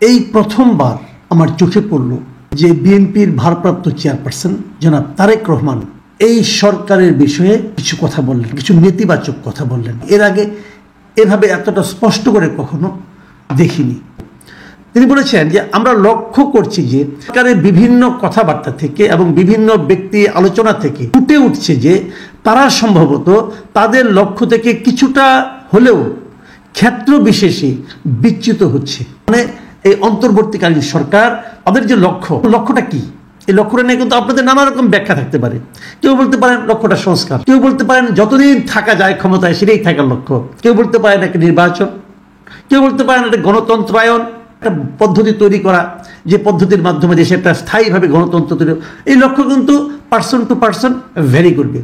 এই প্রথমবার আমার চোখে পড়ল যে বিএনপির ভারপ্রাপ্ত চেয়ারপারসন জনাব তারেক রহমান এই সরকারের বিষয়ে কিছু কথা বললেন, কিছু নেতিবাচক কথা বললেন। এর আগে এভাবে এতটা স্পষ্ট করে কখনো দেখিনি। তিনি বলেছেন যে আমরা লক্ষ্য করছি যে সরকারের বিভিন্ন কথাবার্তা থেকে এবং বিভিন্ন ব্যক্তি আলোচনা থেকে ফুটে উঠছে যে তারা সম্ভবত তাদের লক্ষ্য থেকে কিছুটা হলেও ক্ষেত্র বিশেষে বিচ্যুত হচ্ছে। মানে এই অন্তর্বর্তীকালীন সরকার তাদের যে লক্ষ্যটা কি, এই লক্ষ্যটা নিয়ে কিন্তু আপনাদের নানা রকম ব্যাখ্যা থাকতে পারে। কেউ বলতে পারেন লক্ষ্যটা সংস্কার, কেউ বলতে পারেন যতদিন থাকা যায় ক্ষমতায় সেটাই থাকার লক্ষ্য, কেউ বলতে পারেন একটা নির্বাচন, কেউ বলতে পারেন একটা গণতন্ত্রায়ন, একটা পদ্ধতি তৈরি করা যে পদ্ধতির মাধ্যমে দেশে একটা স্থায়ীভাবে গণতন্ত্র তৈরি। এই লক্ষ্য কিন্তু পার্সন টু পার্সন ভ্যারি করবে।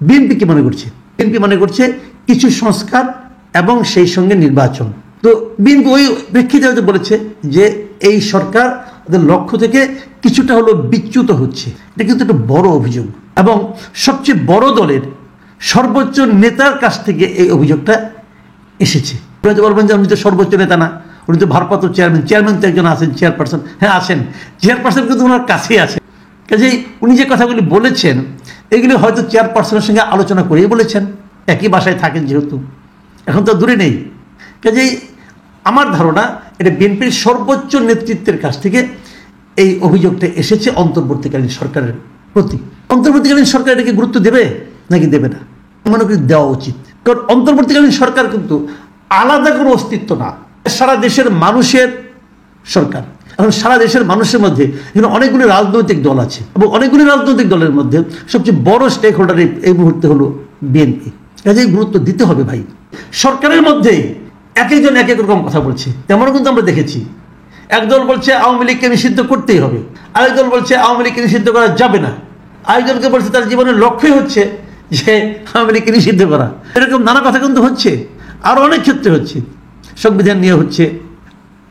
বিএনপি কি মনে করছে? বিএনপি মনে করছে কিছু সংস্কার এবং সেই সঙ্গে নির্বাচন। তো বিএনপি ওই প্রেক্ষিতে হয়তো বলেছে যে এই সরকার ওদের লক্ষ্য থেকে কিছুটা হলো বিচ্যুত হচ্ছে। এটা কিন্তু একটা বড় অভিযোগ এবং সবচেয়ে বড় দলের সর্বোচ্চ নেতার কাছ থেকে এই অভিযোগটা এসেছে। বলবেন যে উনি তো সর্বোচ্চ নেতা না, উনি তো ভারপ্রাপ্ত চেয়ারম্যান তো একজন আছেন, চেয়ারপারসন। হ্যাঁ আছেন, চেয়ারপারসন কিন্তু ওনার কাছেই আছে। কাজেই উনি যে কথাগুলি বলেছেন এগুলি হয়তো চেয়ারপারসনের সঙ্গে আলোচনা করেই বলেছেন, একই বাসায় থাকেন যেহেতু, এখন তো দূরে নেই। কাজেই আমার ধারণা এটা বিএনপির সর্বোচ্চ নেতৃত্বের কাছ থেকে এই অভিযোগটা এসেছে অন্তর্বর্তীকালীন সরকারের প্রতি। অন্তর্বর্তীকালীন সরকার এটাকে গুরুত্ব দেবে নাকি দেবে না, মনে করি দেওয়া উচিত। কারণ অন্তর্বর্তীকালীন সরকার কিন্তু আলাদা কোনো অস্তিত্ব না, সারা দেশের মানুষের সরকার। এখন সারা দেশের মানুষের মধ্যে এখানে অনেকগুলি রাজনৈতিক দল আছে এবং অনেকগুলি রাজনৈতিক দলের মধ্যে সবচেয়ে বড় স্টেক হোল্ডার এই মুহূর্তে হলো বিএনপি। কাজেই গুরুত্ব দিতে হবে ভাই। সরকারের মধ্যে এক একজন এক এক রকম কথা বলছে, তেমনও কিন্তু আমরা দেখেছি। একদল বলছে আওয়ামী লীগকে নিষিদ্ধ করতেই হবে, আরেকদল বলছে আওয়ামী লীগকে নিষিদ্ধ করা যাবে না, আরেকজনকে বলছে তার জীবনের লক্ষ্যই হচ্ছে যে আওয়ামী লীগকে নিষিদ্ধ করা। এরকম নানা কথা কিন্তু হচ্ছে, আরও অনেক ক্ষেত্রে হচ্ছে। সংবিধান নিয়ে হচ্ছে,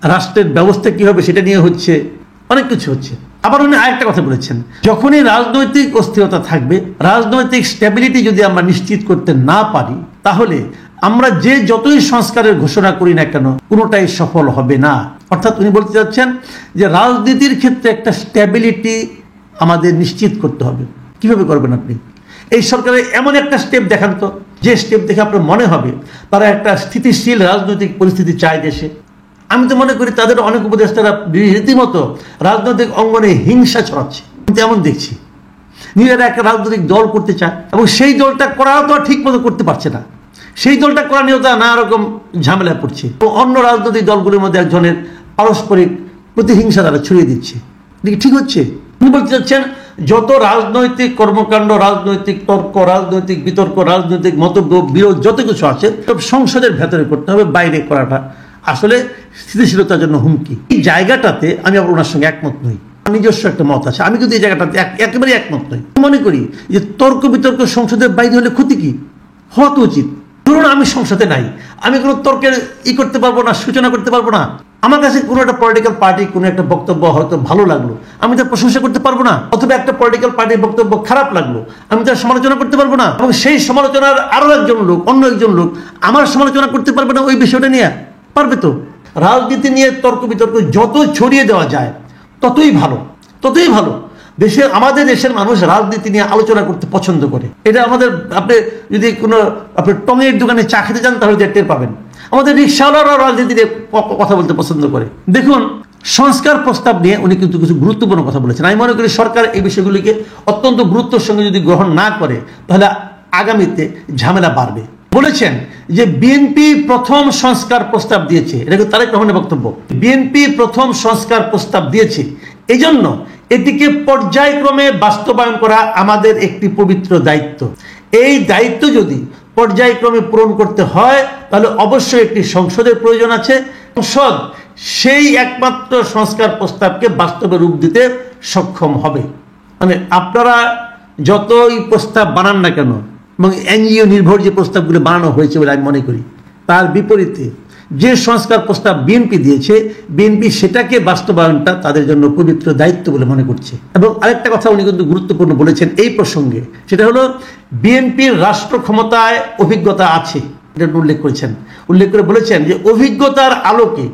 রাষ্ট্রের ব্যবস্থা কী হবে সেটা নিয়ে হচ্ছে, অনেক কিছু হচ্ছে। আবার উনি আরেকটা কথা বলেছেন, যখনই রাজনৈতিক অস্থিরতা থাকবে, রাজনৈতিক স্ট্যাবিলিটি যদি আমরা নিশ্চিত করতে না পারি, তাহলে আমরা যে যতই সংস্কারের ঘোষণা করি না কেন কোনোটাই সফল হবে না। অর্থাৎ উনি বলতে চাচ্ছেন যে রাজনীতির ক্ষেত্রে একটা স্ট্যাবিলিটি আমাদের নিশ্চিত করতে হবে। কিভাবে করবেন আপনি? এই সরকারের এমন একটা স্টেপ দেখান তো, যে স্টেপ দেখে আপনার মনে হবে তারা একটা স্থিতিশীল রাজনৈতিক পরিস্থিতি চায় দেশে। আমি তো মনে করি তাদের অনেক উপদেষ্টারা রীতিমতো রাজনৈতিক অঙ্গনে হিংসা ছড়াচ্ছে, এমন দেখছি। নিজেরা একটা রাজনৈতিক দল করতে চায় এবং সেই দলটা করাও তো ঠিক মতো করতে পারছে না। সেই দলটা করা নিয়েও তারা নানা রকম ঝামেলা পড়ছে। অন্য রাজনৈতিক দলগুলির মধ্যে একজনের পারস্পরিক প্রতিহিংসা তারা ছড়িয়ে দিচ্ছে। ঠিক হচ্ছে? উনি বলতে চাচ্ছেন যত রাজনৈতিক কর্মকাণ্ড, রাজনৈতিক তর্ক, রাজনৈতিক বিতর্ক, রাজনৈতিক মতভেদ, বিরোধ যত কিছু আছে সব সংসদের ভেতরে করতে হবে, বাইরে করাটা আসলে স্থিতিশীলতার জন্য হুমকি। এই জায়গাটাতে আমি আবার ওনার সঙ্গে একমত নই। নিজস্ব একটা মত আছে, আমি কিন্তু এই জায়গাটাতে একেবারে একমত নই। মনে করি যে তর্ক বিতর্ক সংসদের বাইরে হলে ক্ষতি কি, হওয়া তো উচিত। ধরুন আমি সংসদে নাই, আমি কোনো তর্কের করতে পারবো না, সূচনা করতে পারবো না। আমার কাছে কোনো একটা পলিটিক্যাল পার্টি কোনো একটা বক্তব্য হয়তো ভালো লাগলো, আমি তার প্রশংসা করতে পারবো না। অথবা একটা পলিটিক্যাল পার্টির বক্তব্য খারাপ লাগলো, আমি তার সমালোচনা করতে পারবো না। এবং সেই সমালোচনার আরো একজন লোক, অন্য একজন লোক আমার সমালোচনা করতে পারবে না ওই বিষয়টা নিয়ে, পারবে তো? রাজনীতি নিয়ে তর্ক বিতর্ক যত ছড়িয়ে দেওয়া যায় ততই ভালো, ততই ভালো। আমাদের দেশের মানুষ রাজনীতি নিয়ে আলোচনা করতে পছন্দ করে। এটা আমাদের, আপনি যদি কোনো আপনি টঙের দোকানে চা খেতে যান তাহলে টের পাবেন। আমাদের রিক্সাওয়ালারাও রাজনীতি নিয়ে কথা বলতে পছন্দ করে। দেখুন, সংস্কার প্রস্তাব নিয়ে উনি কিন্তু কিছু গুরুত্বপূর্ণ কথা বলেছেন। আমি মনে করি সরকার এই বিষয়গুলিকে অত্যন্ত গুরুত্বের সঙ্গে যদি গ্রহণ না করে তাহলে আগামীতে ঝামেলা বাড়বে। বলেছেন যে বিএনপি প্রথম সংস্কার প্রস্তাব দিয়েছে, এটা কিন্তু তারেক রহমানের বক্তব্য। বিএনপি প্রথম সংস্কার প্রস্তাব দিয়েছে, এই জন্য এটিকে পর্যায়ক্রমে বাস্তবায়ন করা আমাদের একটি পবিত্র দায়িত্ব। এই দায়িত্ব যদি পর্যায়ক্রমে পূরণ করতে হয় তাহলে অবশ্যই একটি সংসদের প্রয়োজন আছে। সংসদ সেই একমাত্র সংস্কার প্রস্তাবকে বাস্তবে রূপ দিতে সক্ষম হবে। মানে আপনারা যতই প্রস্তাব বানান না কেন, এবং এনজিও নির্ভর যে প্রস্তাবগুলো বানানো হয়েছে বলে আমি মনে করি, তার বিপরীতে যে সংস্কার প্রস্তাব বিএনপি দিয়েছে, বিএনপি সেটাকে বাস্তবায়নটা তাদের জন্য পবিত্র দায়িত্ব বলে মনে করছে। এবং আরেকটা কথা উনি কিন্তু গুরুত্বপূর্ণ বলেছেন এই প্রসঙ্গে, সেটা হলো বিএনপির রাষ্ট্র ক্ষমতায় অভিজ্ঞতা আছে। এটা উল্লেখ করেছেন। উল্লেখ করে বলেছেন যে অভিজ্ঞতার আলোকে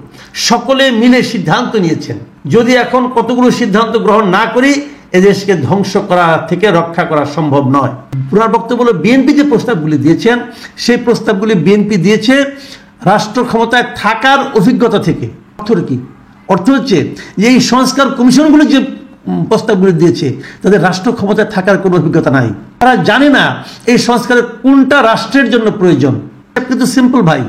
সকলে মিলে সিদ্ধান্ত নিয়েছেন, যদি এখন কতগুলো সিদ্ধান্ত গ্রহণ না করি এদেশকে ধ্বংস করা থেকে রক্ষা করা সম্ভব নয়। পুরার বক্তব্য হলো বিএনপি যে প্রস্তাবগুলি দিয়েছেন সেই প্রস্তাবগুলি বিএনপি দিয়েছে রাষ্ট্র ক্ষমতায় থাকার অভিজ্ঞতা থেকে। অর্থ কি? অর্থ হচ্ছে যে এই সংস্কার কমিশনগুলো যে প্রস্তাবগুলি দিয়েছে তাদের রাষ্ট্র ক্ষমতায় থাকার কোনো অভিজ্ঞতা নাই। তারা জানে না এই সংস্কারের কোনটা রাষ্ট্রের জন্য প্রয়োজন। কিন্তু সিম্পল ভাই,